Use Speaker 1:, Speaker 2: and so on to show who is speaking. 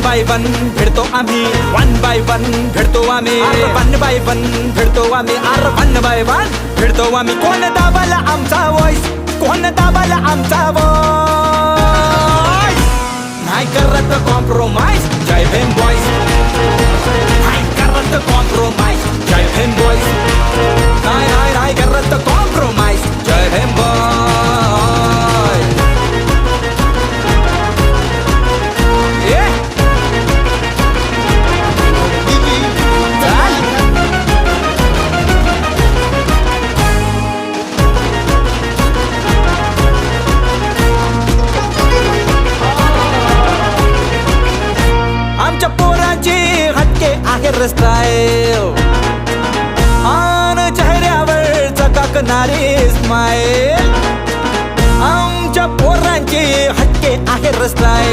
Speaker 1: By one भिडतो आम्ही, one by one भिडतो आम्ही, one by one भिडतो आम्ही, वन बाय वन भिडतो आम्ही. कोण दाबाला आमचा वॉइस, कोण दाबाला आमचा वॉइस. नाही करत कॉम्प्रोमाइज, जय भीम बॉईज. नाही करत कॉम्प्रोमाइज, जय भीम बॉईज. नाही नाही नाही करत कॉम्प्रोमाइज, जय भीम बॉईज. आमच्या पोरांची हटके आहे स्टाईल, आन चेहऱ्यावर चकाकणारी स्माईल. आमच्या पोरांची हटके आहे स्टाईल.